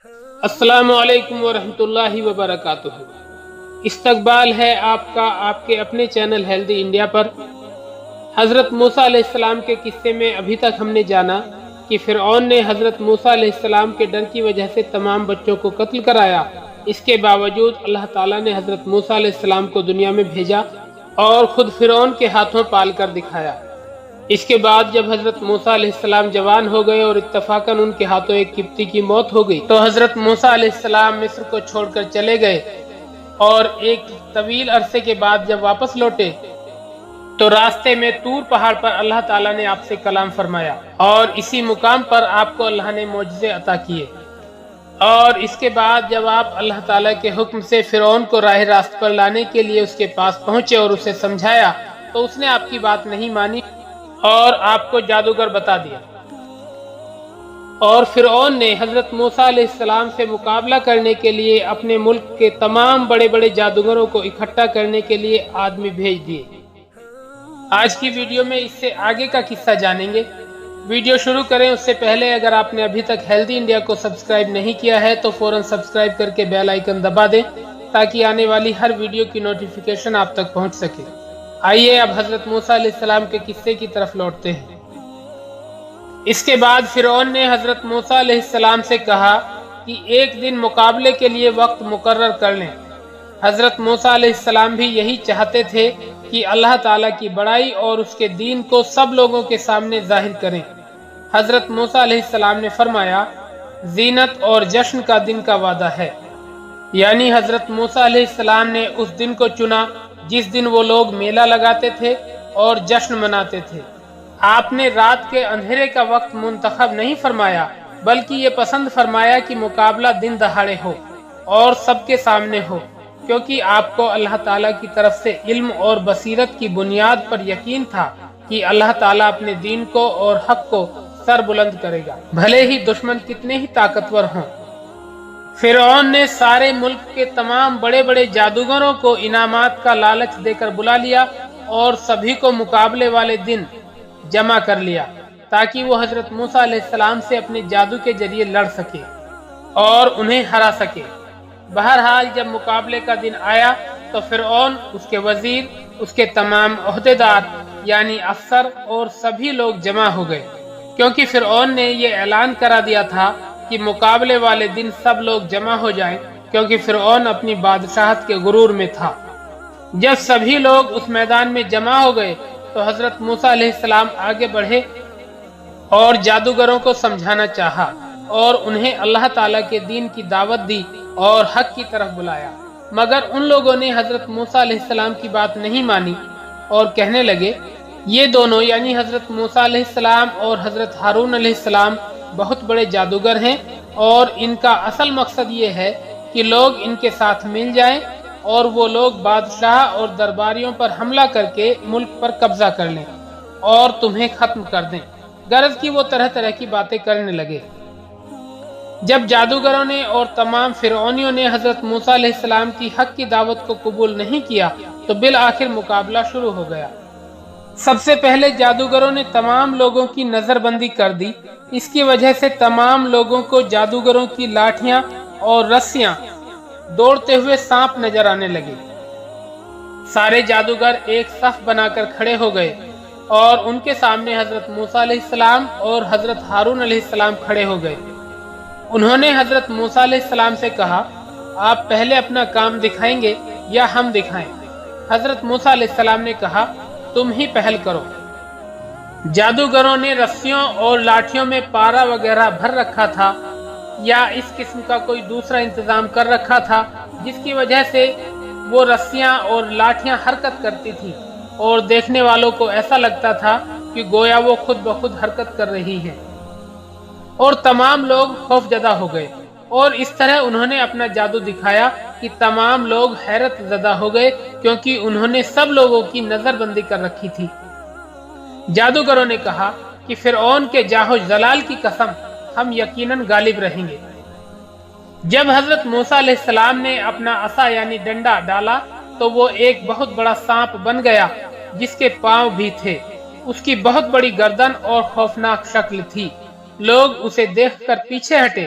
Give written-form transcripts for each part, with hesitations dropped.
السلام علیکم ورحمۃ اللہ وبرکاتہ۔ استقبال ہے آپ کا آپ کے اپنے چینل ہیلدی انڈیا پر۔ حضرت موسیٰ علیہ السلام کے قصے میں ابھی تک ہم نے جانا کہ فرعون نے حضرت موسیٰ علیہ السلام کے ڈر کی وجہ سے تمام بچوں کو قتل کرایا۔ اس کے باوجود اللہ تعالیٰ نے حضرت موسیٰ علیہ السلام کو دنیا میں بھیجا اور خود فرعون کے ہاتھوں پال کر دکھایا۔ اس کے بعد جب حضرت موسیٰ علیہ السلام جوان ہو گئے اور اتفاقاً ان کے ہاتھوں ایک قبطی کی موت ہو گئی تو حضرت موسیٰ علیہ السلام مصر کو چھوڑ کر چلے گئے، اور ایک طویل عرصے کے بعد جب واپس لوٹے تو راستے میں طور پہاڑ پر اللہ تعالیٰ نے آپ سے کلام فرمایا، اور اسی مقام پر آپ کو اللہ نے معجزے عطا کیے۔ اور اس کے بعد جب آپ اللہ تعالیٰ کے حکم سے فرعون کو راہ راست پر لانے کے لیے اس کے پاس پہنچے اور اسے سمجھایا تو اس نے آپ کی بات نہیں مانی اور آپ کو جادوگر بتا دیا۔ اور فرعون نے حضرت موسیٰ علیہ السلام سے مقابلہ کرنے کے لیے اپنے ملک کے تمام بڑے بڑے جادوگروں کو اکٹھا کرنے کے لیے آدمی بھیج دیے۔ آج کی ویڈیو میں اس سے آگے کا قصہ جانیں گے۔ ویڈیو شروع کریں اس سے پہلے اگر آپ نے ابھی تک ہیلدی انڈیا کو سبسکرائب نہیں کیا ہے تو فوراً سبسکرائب کر کے بیل آئیکن دبا دیں تاکہ آنے والی ہر ویڈیو کی نوٹیفیکیشن آپ تک پہنچ سکے۔ آئیے اب حضرت موسیٰ علیہ السلام کے قصے کی طرف لوٹتے ہیں۔ اس کے بعد فرعون نے حضرت موسیٰ علیہ السلام سے کہا کہ ایک دن مقابلے کے لیے وقت مقرر کر لیں۔ حضرت موسیٰ علیہ السلام بھی یہی چاہتے تھے کہ اللہ تعالیٰ کی بڑائی اور اس کے دین کو سب لوگوں کے سامنے ظاہر کریں۔ حضرت موسیٰ علیہ السلام نے فرمایا، زینت اور جشن کا دن کا وعدہ ہے۔ یعنی حضرت موسیٰ علیہ السلام نے اس دن کو چنا جس دن وہ لوگ میلہ لگاتے تھے اور جشن مناتے تھے۔ آپ نے رات کے اندھیرے کا وقت منتخب نہیں فرمایا بلکہ یہ پسند فرمایا کہ مقابلہ دن دہاڑے ہو اور سب کے سامنے ہو، کیونکہ آپ کو اللہ تعالیٰ کی طرف سے علم اور بصیرت کی بنیاد پر یقین تھا کہ اللہ تعالیٰ اپنے دین کو اور حق کو سر بلند کرے گا، بھلے ہی دشمن کتنے ہی طاقتور ہوں۔ فرعون نے سارے ملک کے تمام بڑے بڑے جادوگروں کو انعامات کا لالچ دے کر بلا لیا اور سبھی کو مقابلے والے دن جمع کر لیا تاکہ وہ حضرت موسیٰ علیہ السلام سے اپنے جادو کے ذریعے لڑ سکے اور انہیں ہرا سکے۔ بہرحال جب مقابلے کا دن آیا تو فرعون، اس کے وزیر، اس کے تمام عہدیدار یعنی افسر اور سبھی لوگ جمع ہو گئے، کیونکہ فرعون نے یہ اعلان کرا دیا تھا کہ مقابلے والے دن سب لوگ جمع ہو جائیں، کیونکہ فرعون اپنی بادشاہت کے غرور میں تھا۔ جب سبھی لوگ اس میدان میں جمع ہو گئے تو حضرت موسیٰ علیہ السلام آگے بڑھے اور جادوگروں کو سمجھانا چاہا اور انہیں اللہ تعالیٰ کے دین کی دعوت دی اور حق کی طرف بلایا، مگر ان لوگوں نے حضرت موسیٰ علیہ السلام کی بات نہیں مانی اور کہنے لگے، یہ دونوں یعنی حضرت موسیٰ علیہ السلام اور حضرت ہارون علیہ السلام بہت بڑے جادوگر ہیں، اور ان کا اصل مقصد یہ ہے کہ لوگ ان کے ساتھ مل جائیں اور وہ لوگ بادشاہ اور درباریوں پر حملہ کر کے ملک پر قبضہ کر لیں اور تمہیں ختم کر دیں۔ غرض کی وہ طرح طرح کی باتیں کرنے لگے۔ جب جادوگروں نے اور تمام فرعونیوں نے حضرت موسیٰ علیہ السلام کی حق کی دعوت کو قبول نہیں کیا تو بالآخر مقابلہ شروع ہو گیا۔ سب سے پہلے جادوگروں نے تمام لوگوں کی نظر بندی کر دی۔ اس کی وجہ سے تمام لوگوں کو جادوگروں کی لاٹھیاں اور رسیاں، دوڑتے ہوئے سانپ نظر آنے لگے۔ سارے جادوگر ایک صف بنا کر کھڑے ہو گئے اور ان کے سامنے حضرت موسیٰ علیہ السلام اور حضرت ہارون علیہ السلام کھڑے ہو گئے۔ انہوں نے حضرت موسیٰ علیہ السلام سے کہا، آپ پہلے اپنا کام دکھائیں گے یا ہم دکھائیں؟ حضرت موسیٰ علیہ السلام نے کہا، تم ہی پہل کرو۔ جادوگروں نے رسیوں اور لاٹھیوں میں پارا وغیرہ بھر رکھا تھا یا اس قسم کا کوئی دوسرا انتظام کر رکھا تھا جس کی وجہ سے وہ رسیاں اور لاٹھیاں حرکت کرتی تھی اور دیکھنے والوں کو ایسا لگتا تھا کہ گویا وہ خود بخود حرکت کر رہی ہے، اور تمام لوگ خوف زدہ ہو گئے۔ اور اس طرح انہوں نے اپنا جادو دکھایا کہ تمام لوگ حیرت زدہ ہو گئے، کیونکہ انہوں نے سب لوگوں کی نظر بندی کر رکھی تھی۔ جادوگروں نے کہا کہ فرعون کے جاہ جلال کی قسم، ہم یقیناً غالب رہیں گے۔ جب حضرت موسیٰ علیہ السلام نے اپنا عصا یعنی ڈنڈا ڈالا تو وہ ایک بہت بڑا سانپ بن گیا جس کے پاؤں بھی تھے۔ اس کی بہت بڑی گردن اور خوفناک شکل تھی۔ لوگ اسے دیکھ کر پیچھے ہٹے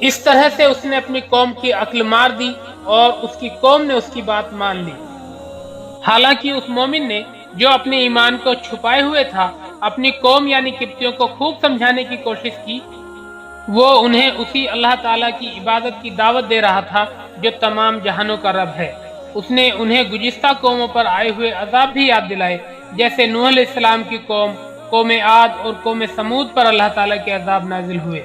اس طرح سے اس نے اپنی قوم کی عقل مار دی اور اس کی قوم نے اس کی بات مان لی۔ حالانکہ اس مومن نے جو اپنے ایمان کو چھپائے ہوئے تھا، اپنی قوم یعنی قبطیوں کو خوب سمجھانے کی کوشش کی۔ وہ انہیں اسی اللہ تعالیٰ کی عبادت کی دعوت دے رہا تھا جو تمام جہانوں کا رب ہے۔ اس نے انہیں گزشتہ قوموں پر آئے ہوئے عذاب بھی یاد دلائے، جیسے نوح علیہ السلام کی قوم عاد اور قوم سمود پر اللہ تعالیٰ کے عذاب نازل ہوئے۔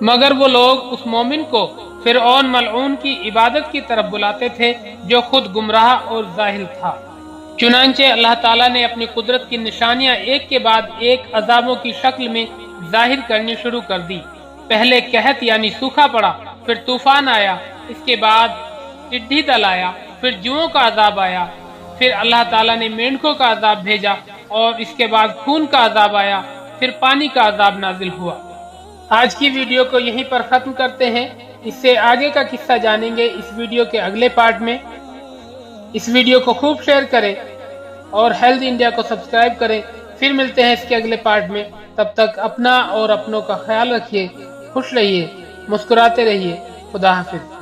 مگر وہ لوگ اس مومن کو فرعون ملعون کی عبادت کی طرف بلاتے تھے جو خود گمراہ اور جاہل تھا۔ چنانچہ اللہ تعالیٰ نے اپنی قدرت کی نشانیاں ایک کے بعد ایک عذابوں کی شکل میں ظاہر کرنی شروع کر دی۔ پہلے قحط یعنی سوکھا پڑا، پھر طوفان آیا، اس کے بعد ٹڈی دل آیا، پھر جوؤں کا عذاب آیا، پھر اللہ تعالیٰ نے مینڈکوں کا عذاب بھیجا، اور اس کے بعد خون کا عذاب آیا، پھر پانی کا عذاب نازل ہوا۔ آج کی ویڈیو کو یہیں پر ختم کرتے ہیں۔ اس سے آگے کا قصہ جانیں گے اس ویڈیو کے اگلے پارٹ میں۔ اس ویڈیو کو خوب شیئر کریں اور ہیلتھ انڈیا کو سبسکرائب کریں۔ پھر ملتے ہیں اس کے اگلے پارٹ میں۔ تب تک اپنا اور اپنوں کا خیال رکھیے، خوش رہیے، مسکراتے رہیے۔ خدا حافظ۔